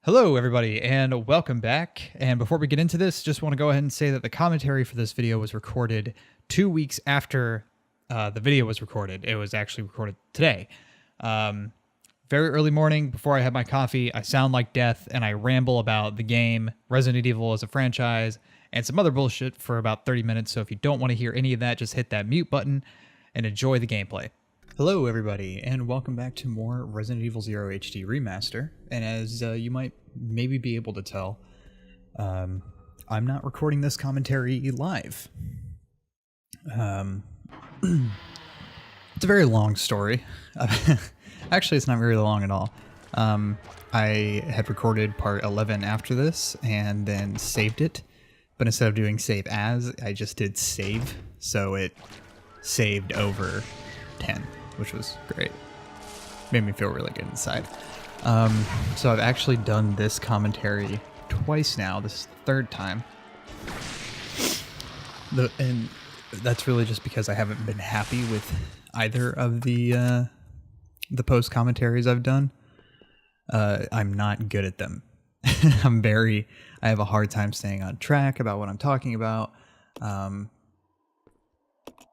Hello, everybody, and welcome back. And before we get into this, just want to go ahead and say that the commentary for this video was recorded 2 weeks after the video was recorded. It was actually recorded today. Very early morning, before I had my coffee. I sound like death, and I ramble about the game, Resident Evil as a franchise, and some other bullshit for about 30 minutes. So if you don't want to hear any of that, just hit that mute button and enjoy the gameplay. Hello, everybody, and welcome back to more Resident Evil 0 HD Remaster. And as you might maybe be able to tell, I'm not recording this commentary live. It's a very long story. Actually, it's not very long at all. I had recorded part 11 after this and then saved it, but instead of doing save as, I just did save, so it saved over 10. Which was great. Made me feel really good inside. So I've actually done this commentary twice now. This is the third time. And that's really just because I haven't been happy with either of the post commentaries I've done. I'm not good at them. I have a hard time staying on track about what I'm talking about.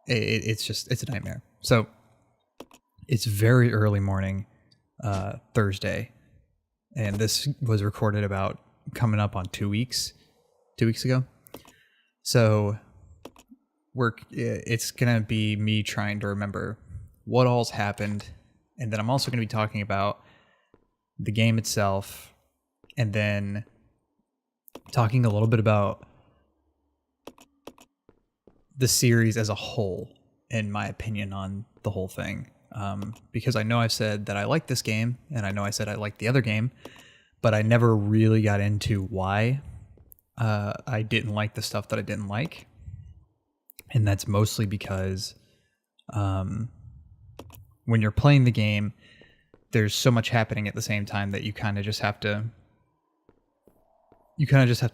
It's a nightmare. So it's very early morning, Thursday, and this was recorded about coming up on 2 weeks ago. So it's gonna be me trying to remember what all's happened, and then I'm also gonna be talking about the game itself, and then talking a little bit about the series as a whole, and my opinion on the whole thing. Because I know I've said that I like this game, and I know I said I like the other game, but I never really got into why I didn't like the stuff that I didn't like. And that's mostly because when you're playing the game, there's so much happening at the same time that you kind of just have to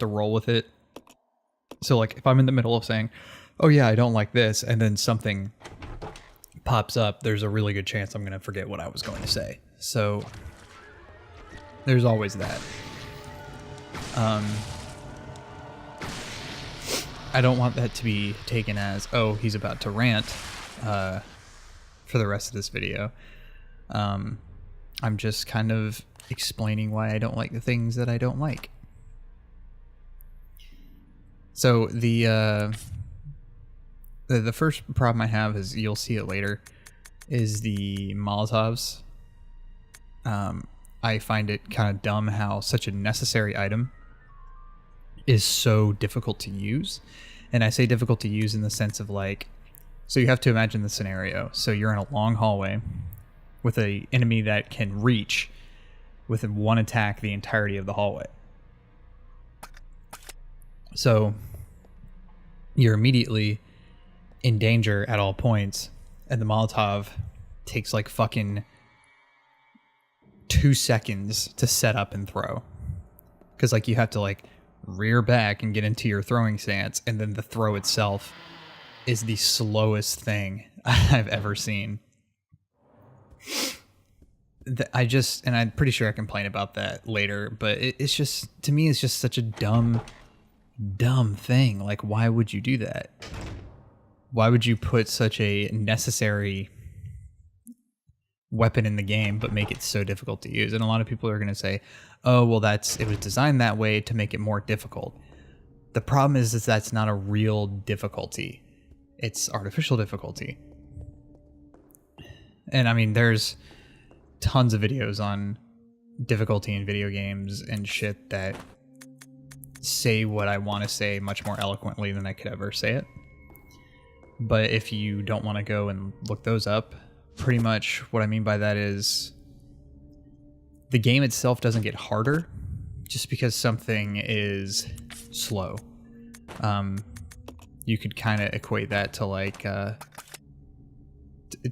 roll with it. So like if I'm in the middle of saying, oh yeah, I don't like this, and then something pops up, there's a really good chance I'm going to forget what I was going to say. So there's always that. I don't want that to be taken as, oh, he's about to rant for the rest of this video. I'm just kind of explaining why I don't like the things that I don't like. So the first problem I have is, you'll see it later, is the Molotovs. I find it kind of dumb how such a necessary item is so difficult to use. And I say difficult to use in the sense of like, so you have to imagine the scenario. So you're in a long hallway with an enemy that can reach with one attack the entirety of the hallway. So you're immediately in danger at all points, and the Molotov takes like fucking 2 seconds to set up and throw, because like you have to like rear back and get into your throwing stance, and then the throw itself is the slowest thing I've ever seen. And I'm pretty sure I complain about that later, but it's just, to me, it's just such a dumb thing. Like, why would you do that? Why would you put such a necessary weapon in the game but make it so difficult to use? And a lot of people are going to say, oh, well, it was designed that way to make it more difficult. The problem is that's not a real difficulty. It's artificial difficulty. And I mean, there's tons of videos on difficulty in video games and shit that say what I want to say much more eloquently than I could ever say it. But if you don't want to go and look those up, pretty much what I mean by that is the game itself doesn't get harder just because something is slow. You could kind of equate that to like, to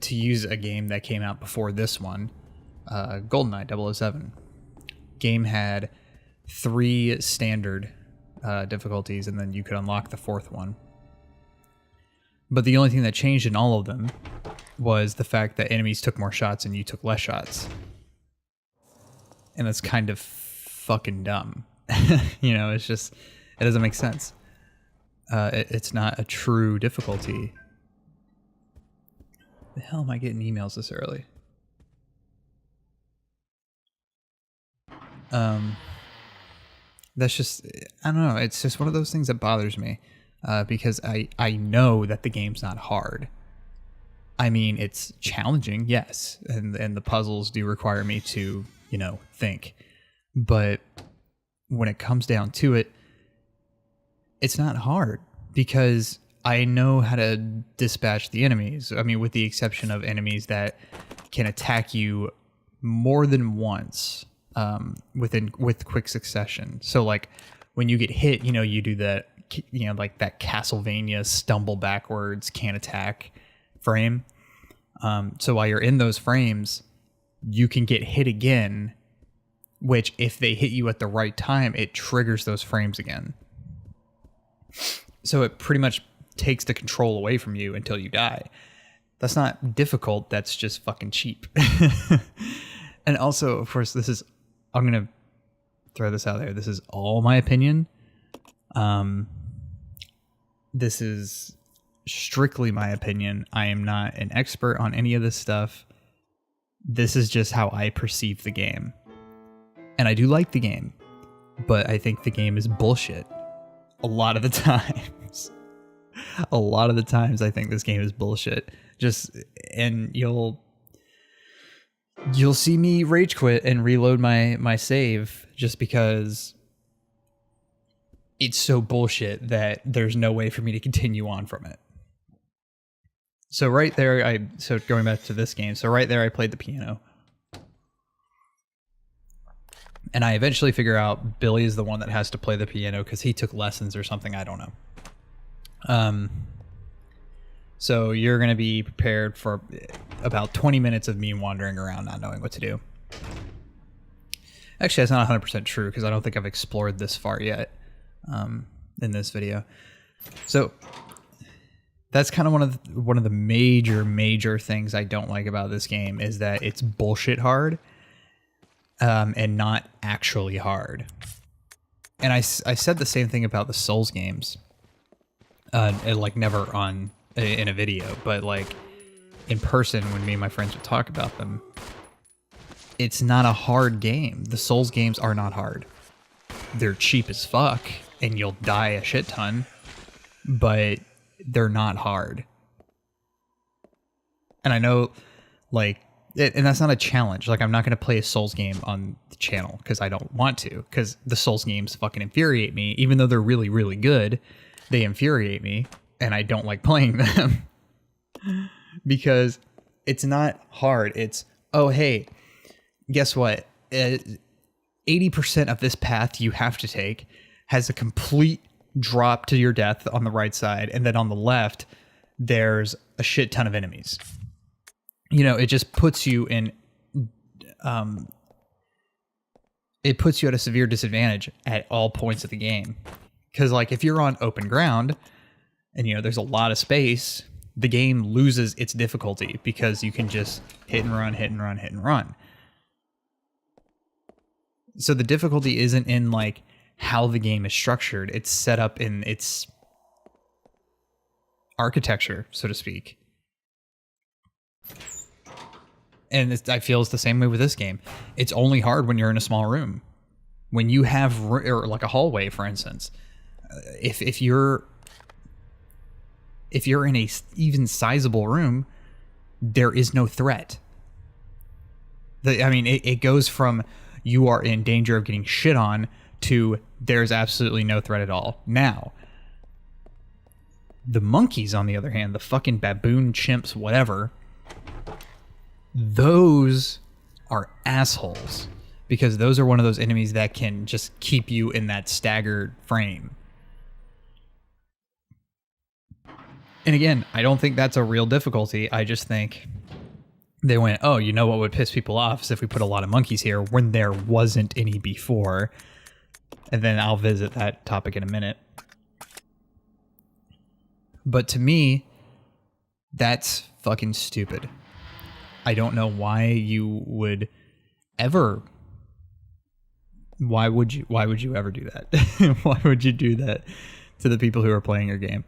use a game that came out before this one, GoldenEye 007. Game had 3 standard difficulties, and then you could unlock the 4th one. But the only thing that changed in all of them was the fact that enemies took more shots and you took less shots. And that's kind of fucking dumb. You know, it's just, it doesn't make sense. It's not a true difficulty. The hell am I getting emails this early? That's just, I don't know. It's just one of those things that bothers me, because I know that the game's not hard. I mean, it's challenging, yes, and the puzzles do require me to, you know, think. But when it comes down to it, it's not hard because I know how to dispatch the enemies. I mean, with the exception of enemies that can attack you more than once with quick succession. So like when you get hit, you know, you do that, you know, like that Castlevania stumble backwards, can't attack frame. So while you're in those frames, you can get hit again, which if they hit you at the right time, it triggers those frames again. So it pretty much takes the control away from you until you die. That's not difficult. That's just fucking cheap. And also, of course, this is, I'm going to throw this out there. This is all my opinion. This is strictly my opinion. I am not an expert on any of this stuff. This is just how I perceive the game. And I do like the game, but I think the game is bullshit. A lot of the times. A lot of the times I think this game is bullshit. And you'll see me rage quit and reload my save just because it's so bullshit that there's no way for me to continue on from it. So right there, so going back to this game, so right there I played the piano. And I eventually figure out Billy is the one that has to play the piano because he took lessons or something, I don't know. So you're going to be prepared for about 20 minutes of me wandering around not knowing what to do. Actually, that's not 100% true because I don't think I've explored this far yet in this video. So that's kind of one of the major things I don't like about this game is that it's bullshit hard and not actually hard. And I said the same thing about the Souls games, and like never in a video, but like in person when me and my friends would talk about them. It's not a hard game. The Souls games are not hard. They're cheap as fuck and you'll die a shit ton, but they're not hard. And I know, like, and that's not a challenge. Like, I'm not going to play a Souls game on the channel because I don't want to, because the Souls games fucking infuriate me. Even though they're really, really good, they infuriate me, and I don't like playing them. Because it's not hard. It's, oh, hey, guess what? 80% of this path you have to take has a complete drop to your death on the right side, and then on the left, there's a shit ton of enemies. You know, it just puts you in, it puts you at a severe disadvantage at all points of the game. Because, like, if you're on open ground, and, you know, there's a lot of space, the game loses its difficulty because you can just hit and run, hit and run, hit and run. So the difficulty isn't in, like, how the game is structured. It's set up in its architecture, so to speak. And I feel it's the same way with this game. It's only hard when you're in a small room. When you have, or like a hallway, for instance, if you're in a even sizable room, there is no threat. I mean, it goes from you are in danger of getting shit on to there's absolutely no threat at all. Now, the monkeys, on the other hand, the fucking baboon chimps, whatever, those are assholes, because those are one of those enemies that can just keep you in that staggered frame. And again, I don't think that's a real difficulty. I just think they went, oh, you know what would piss people off is if we put a lot of monkeys here when there wasn't any before. And then I'll visit that topic in a minute. But to me, that's fucking stupid. I don't know why you would ever Why would you ever do that? Why would you do that to the people who are playing your game?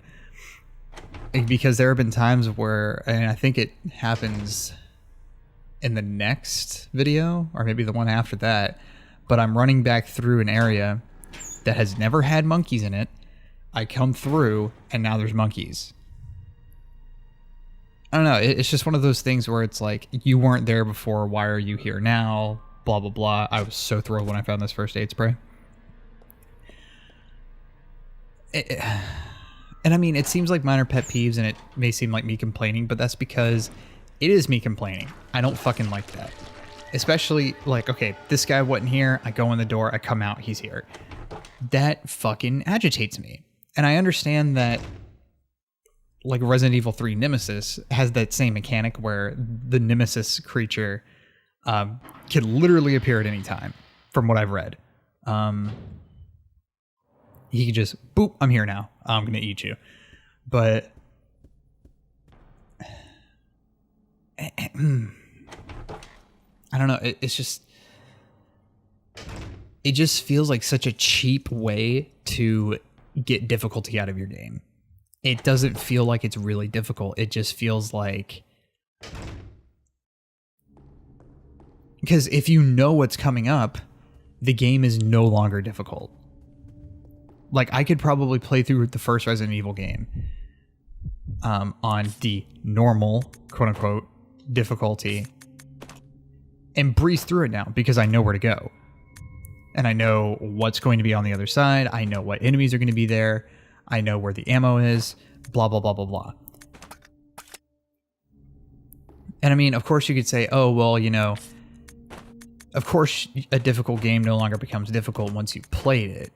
Because there have been times where, and I think it happens in the next video, or maybe the one after that, but I'm running back through an area that has never had monkeys in it. I come through, and now there's monkeys. I don't know, it's just one of those things where it's like, you weren't there before, why are you here now? Blah, blah, blah. I was so thrilled when I found this first aid spray. And I mean, it seems like minor pet peeves, and it may seem like me complaining, but that's because it is me complaining. I don't fucking like that. Especially, like, okay, this guy wasn't here, I go in the door, I come out, he's here. That fucking agitates me. And I understand that, like, Resident Evil 3 Nemesis has that same mechanic where the Nemesis creature can literally appear at any time, from what I've read. He can just, boop, I'm here now. I'm going to eat you. But I don't know. It's just, it just feels like such a cheap way to get difficulty out of your game. It doesn't feel like it's really difficult. It just feels like, because if you know what's coming up, the game is no longer difficult. Like, I could probably play through the first Resident Evil game on the normal, quote-unquote, difficulty and breeze through it now because I know where to go. And I know what's going to be on the other side. I know what enemies are going to be there. I know where the ammo is. Blah, blah, blah, blah, blah. And I mean, of course you could say, oh, well, you know, of course a difficult game no longer becomes difficult once you've played it.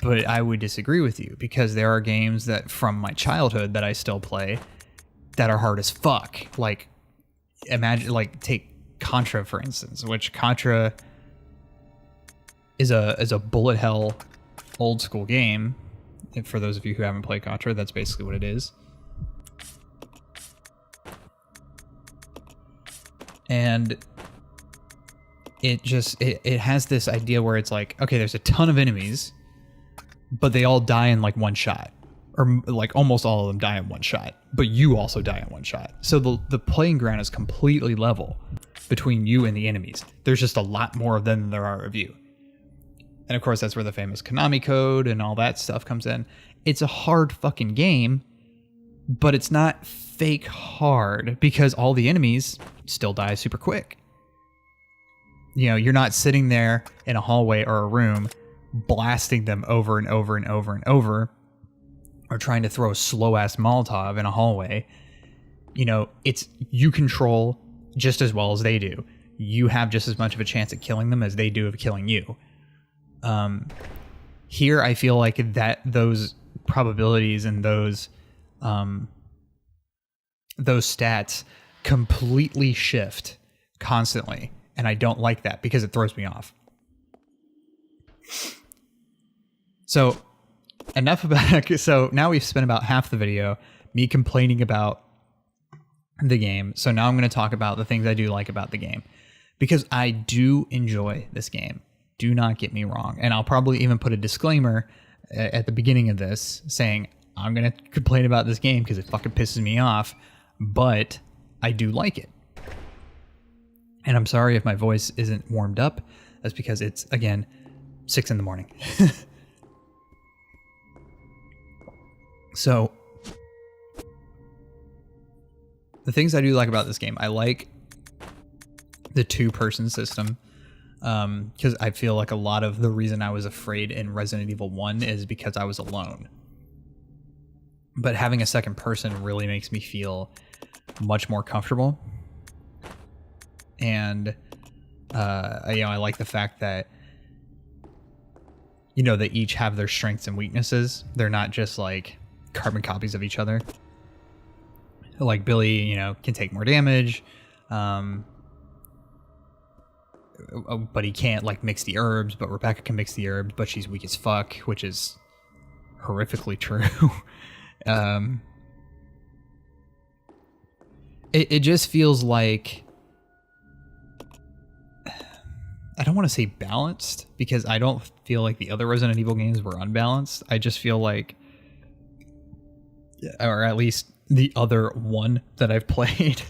But I would disagree with you because there are games that from my childhood that I still play that are hard as fuck. Like, imagine, like, take Contra, for instance, which Contra is a bullet hell old school game. And for those of you who haven't played Contra, that's basically what it is. And it just, it has this idea where it's like, okay, there's a ton of enemies, but they all die in like one shot, or like almost all of them die in one shot, but you also die in one shot. So the playing ground is completely level between you and the enemies. There's just a lot more of them than there are of you. And of course, that's where the famous Konami code and all that stuff comes in. It's a hard fucking game, but it's not fake hard because all the enemies still die super quick. You know, you're not sitting there in a hallway or a room blasting them over and over and over and over, or trying to throw a slow-ass Molotov in a hallway. You know, it's, you control just as well as they do. You have just as much of a chance at killing them as they do of killing you. Here, I feel like that those probabilities and those stats completely shift constantly, and I don't like that because it throws me off. So enough about it. So now we've spent about half the video me complaining about the game. So now I'm going to talk about the things I do like about the game, because I do enjoy this game. Do not get me wrong. And I'll probably even put a disclaimer at the beginning of this saying I'm going to complain about this game because it fucking pisses me off, but I do like it. And I'm sorry if my voice isn't warmed up. That's because it's, again, 6 in the morning. So, the things I do like about this game, I like the two-person system, because I feel like a lot of the reason I was afraid in Resident Evil 1 is because I was alone. But having a second person really makes me feel much more comfortable. And, you know, I like the fact that, you know, they each have their strengths and weaknesses. They're not just like carbon copies of each other. Like Billy, you know, can take more damage, but he can't like mix the herbs. But Rebecca can mix the herbs, but she's weak as fuck, which is horrifically true. It just feels like, I don't want to say balanced, because I don't feel like the other Resident Evil games were unbalanced. I just feel like, or at least the other one that I've played,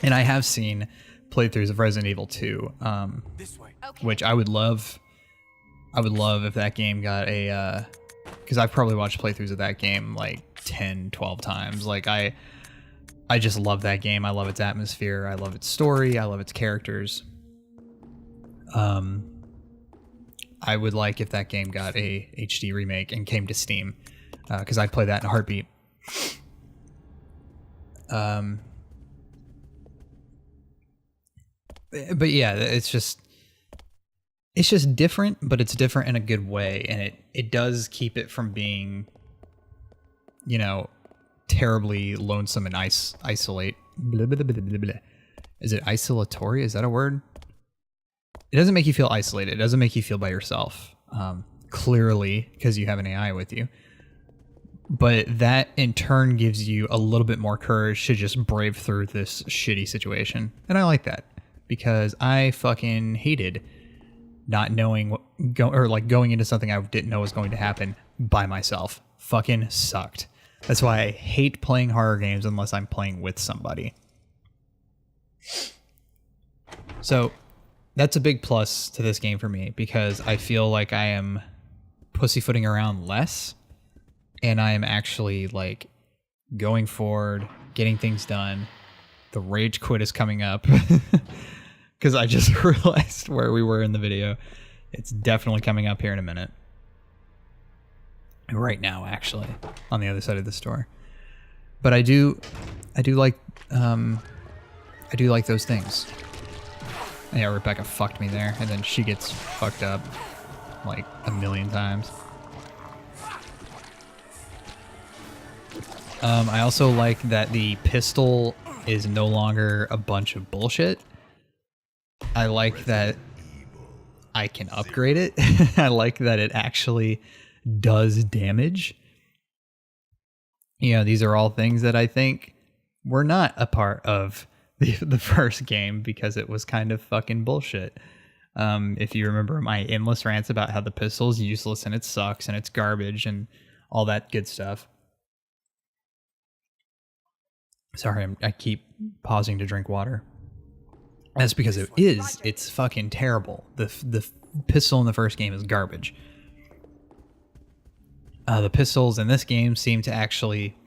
and I have seen playthroughs of Resident Evil 2, which I would love. I would love if that game got a, because I've probably watched playthroughs of that game like 10, 12 times. Like I just love that game. I love its atmosphere. I love its story. I love its characters. I would like if that game got a HD remake and came to Steam, because I'd play that in a heartbeat. But yeah, it's just different, but it's different in a good way, and it does keep it from being, you know, terribly lonesome and isolate. Blah, blah, blah, blah, blah. Is it isolatory? Is that a word? It doesn't make you feel isolated. It doesn't make you feel by yourself. Clearly, because you have an AI with you. But that in turn gives you a little bit more courage to just brave through this shitty situation. And I like that, because I fucking hated not knowing going into something I didn't know was going to happen by myself. Fucking sucked. That's why I hate playing horror games unless I'm playing with somebody. So that's a big plus to this game for me, because I feel like I am pussyfooting around less, and I am actually like going forward, getting things done. The rage quit is coming up, because I just realized where we were in the video. It's definitely coming up here in a minute. Right now, actually, on the other side of the store. But I do like those things. Yeah, Rebecca fucked me there, and then she gets fucked up like a million times. I also like that the pistol is no longer a bunch of bullshit. I like that I can upgrade it. I like that it actually does damage. You know, these are all things that I think were not a part of the first game, because it was kind of fucking bullshit. If you remember my endless rants about how the pistol is useless and it sucks and it's garbage and all that good stuff. Sorry, I keep pausing to drink water. That's because it's fucking terrible. The pistol in the first game is garbage. The pistols in this game seem to actually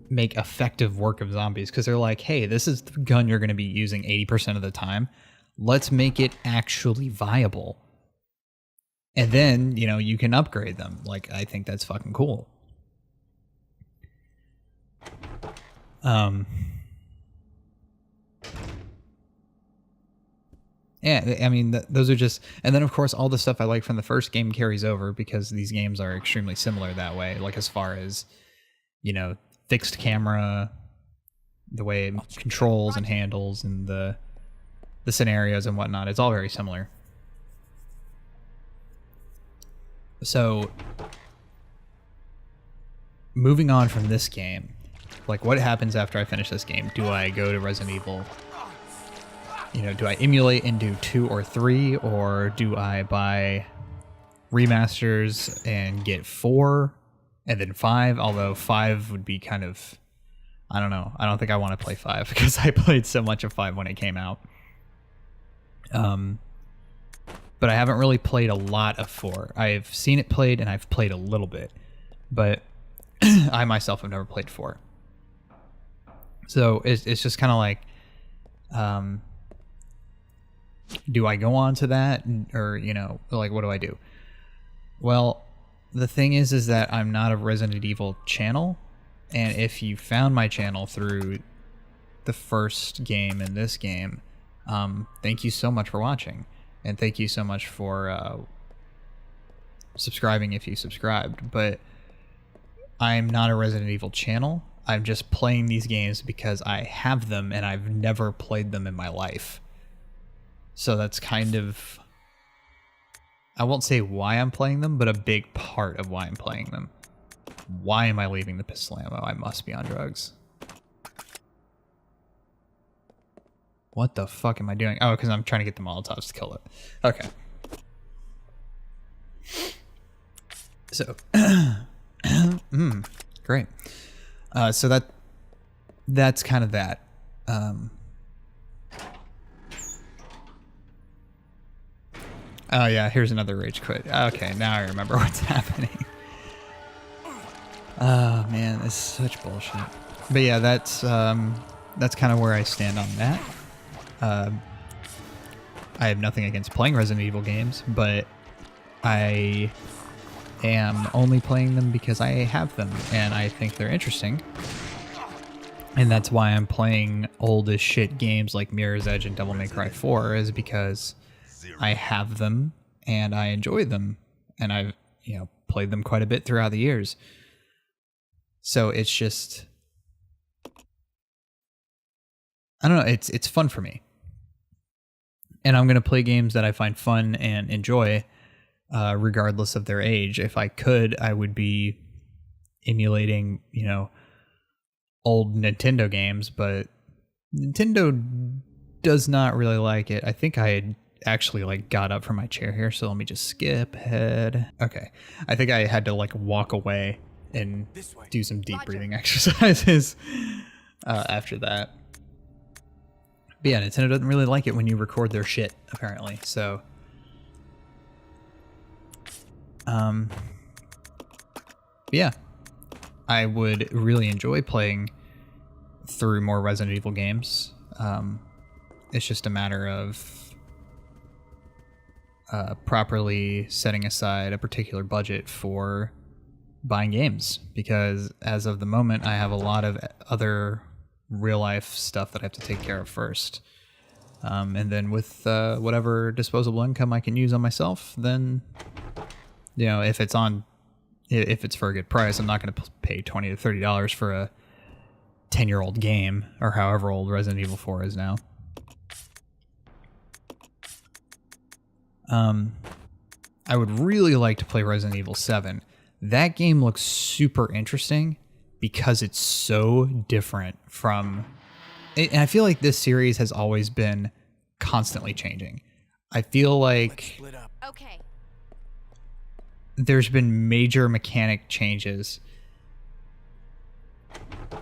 make effective work of zombies, because they're like, hey, this is the gun you're going to be using 80% of the time. Let's make it actually viable. And then, you know, you can upgrade them. Like, I think that's fucking cool. Yeah, I mean, those are just... And then, of course, all the stuff I like from the first game carries over, because these games are extremely similar that way. Like, as far as, you know, fixed camera, the way it controls and handles, and the scenarios and whatnot. It's all very similar. So, moving on from this game, like, what happens after I finish this game? Do I go to Resident Evil? You know, do I emulate and do 2 or 3, or do I buy remasters and get 4 and then 5? Although 5 would be kind of, I don't know. I don't think I want to play 5 because I played so much of 5 when it came out. But I haven't really played a lot of 4. I've seen it played and I've played a little bit, but I myself have never played 4. So it's just kind of like, do I go on to that, or, you know, like, what do I do? Well, the thing is that I'm not a Resident Evil channel, and if you found my channel through the first game and this game, thank you so much for watching, and thank you so much for subscribing if you subscribed. But I'm not a Resident Evil channel. I'm just playing these games because I have them and I've never played them in my life. So that's kind of, I won't say why I'm playing them, but a big part of why I'm playing them. Why am I leaving the pistol ammo? I must be on drugs. What the fuck am I doing? Oh, because I'm trying to get the Molotovs to kill it. Okay. So, great. So that's kind of that. Oh yeah, here's another rage quit. Okay, now I remember what's happening. Oh man, this is such bullshit. But yeah, that's kind of where I stand on that. I have nothing against playing Resident Evil games, but I am only playing them because I have them and I think they're interesting. And that's why I'm playing old as shit games like Mirror's Edge and Devil May Cry 4, is because I have them and I enjoy them, and I've, you know, played them quite a bit throughout the years. So it's just, I don't know, it's fun for me. And I'm going to play games that I find fun and enjoy, regardless of their age. If I could, I would be emulating, you know, old Nintendo games, but Nintendo does not really like it. I think I had actually like got up from my chair here, so let me just skip ahead. Okay, I think I had to like walk away and do some deep breathing exercises after that. But yeah, Nintendo doesn't really like it when you record their shit, apparently. So, yeah, I would really enjoy playing through more Resident Evil games. It's just a matter of properly setting aside a particular budget for buying games, because as of the moment, I have a lot of other real life stuff that I have to take care of first. And then with whatever disposable income I can use on myself, then, you know, if it's for a good price, I'm not going to pay $20 to $30 for a 10-year-old game, or however old Resident Evil 4 is now. I would really like to play Resident Evil 7. That game looks super interesting because it's so different from... And I feel like this series has always been constantly changing. I feel like there's been major mechanic changes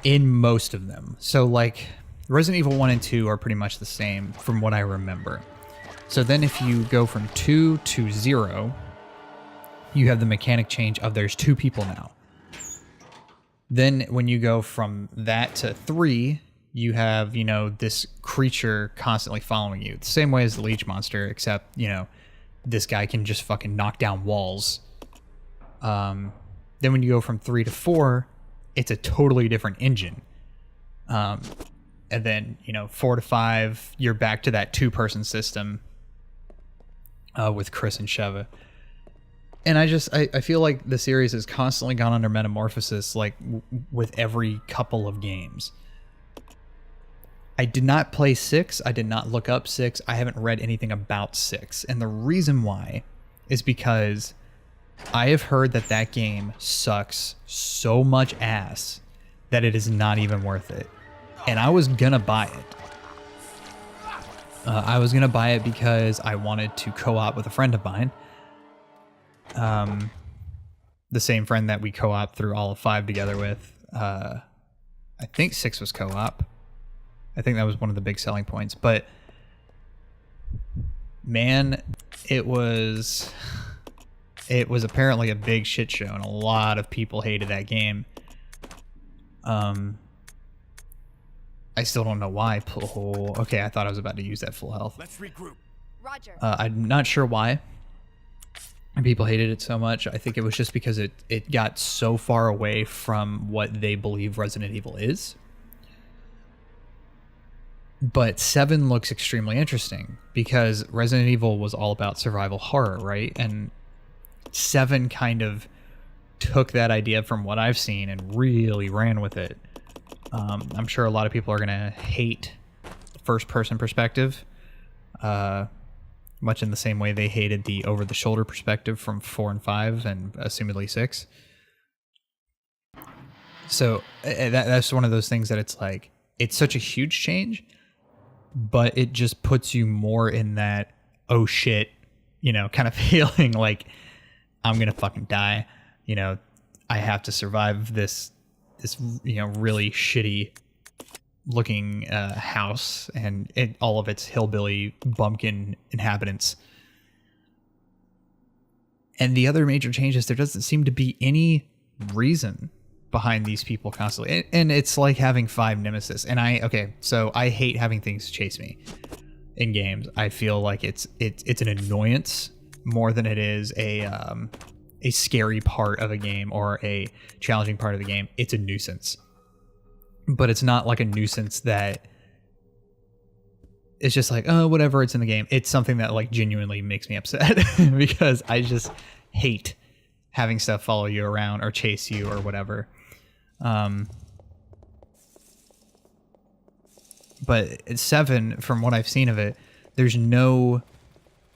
in most of them. So like Resident Evil 1 and 2 are pretty much the same from what I remember. So then if you go from 2 to 0, you have the mechanic change of there's 2 people now. Then when you go from that to 3, you have, you know, this creature constantly following you. The same way as the leech monster, except, you know, this guy can just fucking knock down walls. Then when you go from 3 to 4, it's a totally different engine. And then, you know, 4 to 5, you're back to that 2-person system with Chris and Sheva. And I feel like the series has constantly gone under metamorphosis, like with every couple of games. I did not play 6. I did not look up 6. I haven't read anything about 6. And the reason why is because I have heard that that game sucks so much ass that it is not even worth it. And I was gonna buy it. I was gonna buy it because I wanted to co-op with a friend of mine. The same friend that we co-op through all of 5 together with. I think 6 was co-op. I think that was one of the big selling points. But man, it was apparently a big shit show, and a lot of people hated that game. I still don't know why. Oh, okay, I thought I was about to use that full health. Let's regroup. Roger. I'm not sure why people hated it so much. I think it was just because it got so far away from what they believe Resident Evil is. But 7 looks extremely interesting because Resident Evil was all about survival horror, right? And 7 kind of took that idea from what I've seen and really ran with it. I'm sure a lot of people are going to hate first-person perspective, much in the same way they hated the over-the-shoulder perspective from 4 and 5 and assumedly 6. So that's one of those things that it's like, it's such a huge change, but it just puts you more in that, oh shit, you know, kind of feeling like I'm going to fucking die. You know, I have to survive this, you know, really shitty looking house and all of its hillbilly bumpkin inhabitants. And the other major change is there doesn't seem to be any reason behind these people constantly. And it's like having 5 nemesis. And so I hate having things chase me in games. I feel like it's an annoyance more than it is a scary part of a game or a challenging part of the game. It's a nuisance. But it's not like a nuisance that it's just like, oh, whatever, it's in the game. It's something that like genuinely makes me upset because I just hate having stuff follow you around or chase you or whatever. But at 7, from what I've seen of it, there's no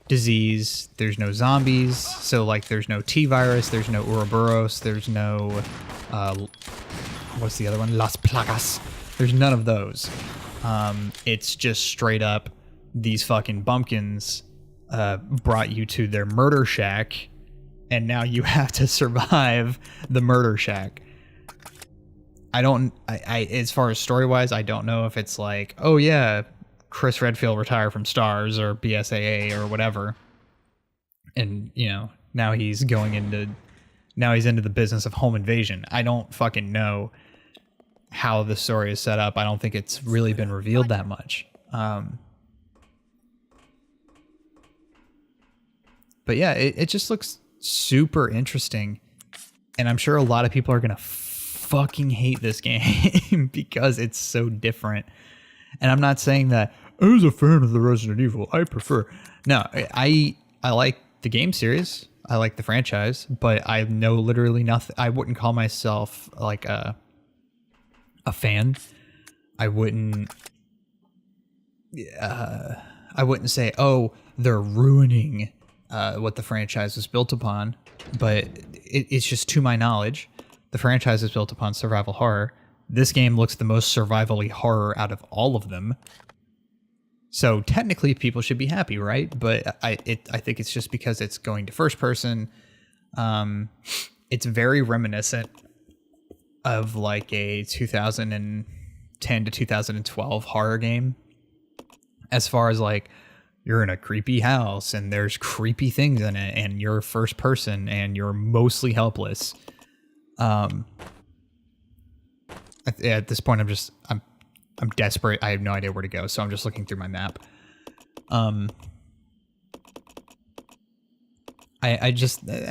disease, there's no zombies, so like there's no T-virus, there's no Ouroboros, there's no what's the other one? Las Plagas. There's none of those. It's just straight up these fucking bumpkins brought you to their murder shack, and now you have to survive the murder shack. I as far as story-wise, I don't know if it's like, oh yeah, Chris Redfield retired from Stars or BSAA or whatever, and you know, now he's into the business of home invasion. I don't fucking know how the story is set up. I don't think it's really been revealed that much. But yeah, it just looks super interesting, and I'm sure a lot of people are gonna fucking hate this game because it's so different. And I'm not saying that I was a fan of the Resident Evil. I prefer. No, I like the game series. I like the franchise, but I know literally nothing. I wouldn't call myself like a fan. I wouldn't say, oh, they're ruining what the franchise was built upon. But it's just, to my knowledge, the franchise is built upon survival horror. This game looks the most survivally horror out of all of them. So technically people should be happy, right? But I think it's just because it's going to first person. It's very reminiscent of like a 2010 to 2012 horror game. As far as like, you're in a creepy house and there's creepy things in it and you're first person and you're mostly helpless. At this point, I'm desperate. I have no idea where to go, so I'm just looking through my map. I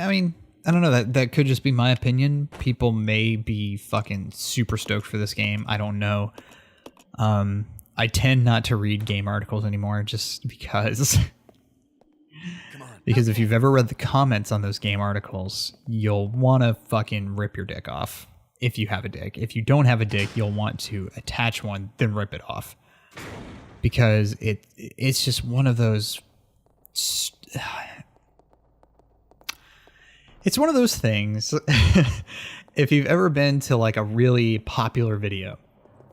mean, I don't know. That could just be my opinion. People may be fucking super stoked for this game. I don't know. I tend not to read game articles anymore, just because. Because if you've ever read the comments on those game articles, you'll want to fucking rip your dick off. If you have a dick. If you don't have a dick, you'll want to attach one, then rip it off. Because it's just one of those... It's one of those things. If you've ever been to like a really popular video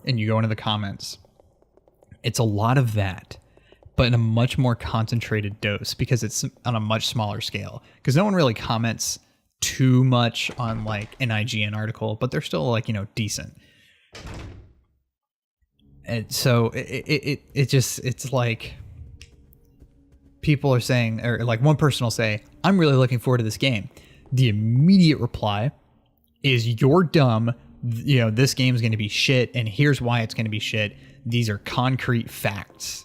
and you go into the comments, it's a lot of that, but in a much more concentrated dose because it's on a much smaller scale. Because no one really comments too much on like an IGN article, but they're still like, you know, decent. And so it's like people are saying, or like one person will say, I'm really looking forward to this game. The immediate reply is, you're dumb. You know, this game's going to be shit, and here's why it's going to be shit. These are concrete facts.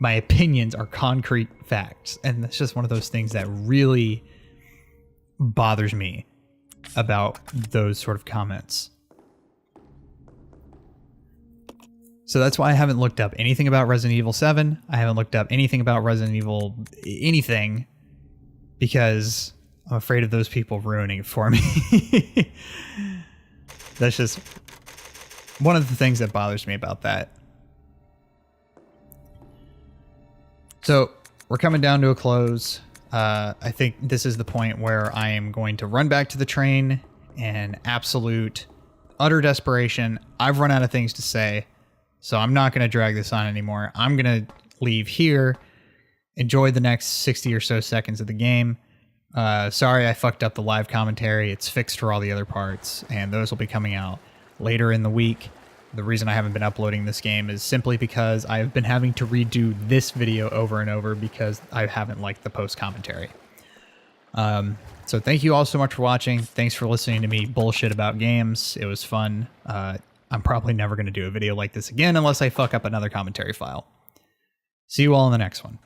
My opinions are concrete facts. And that's just one of those things that really bothers me about those sort of comments. So that's why I haven't looked up anything about Resident Evil 7. I haven't looked up anything about Resident Evil anything, because I'm afraid of those people ruining it for me. That's just one of the things that bothers me about that. So we're coming down to a close. I think this is the point where I am going to run back to the train in absolute, utter desperation. I've run out of things to say. So I'm not going to drag this on anymore. I'm going to leave here, enjoy the next 60 or so seconds of the game. Sorry I fucked up the live commentary. It's fixed for all the other parts, and those will be coming out later in the week. The reason I haven't been uploading this game is simply because I've been having to redo this video over and over because I haven't liked the post commentary. So thank you all so much for watching. Thanks for listening to me bullshit about games. It was fun. I'm probably never going to do a video like this again unless I fuck up another commentary file. See you all in the next one.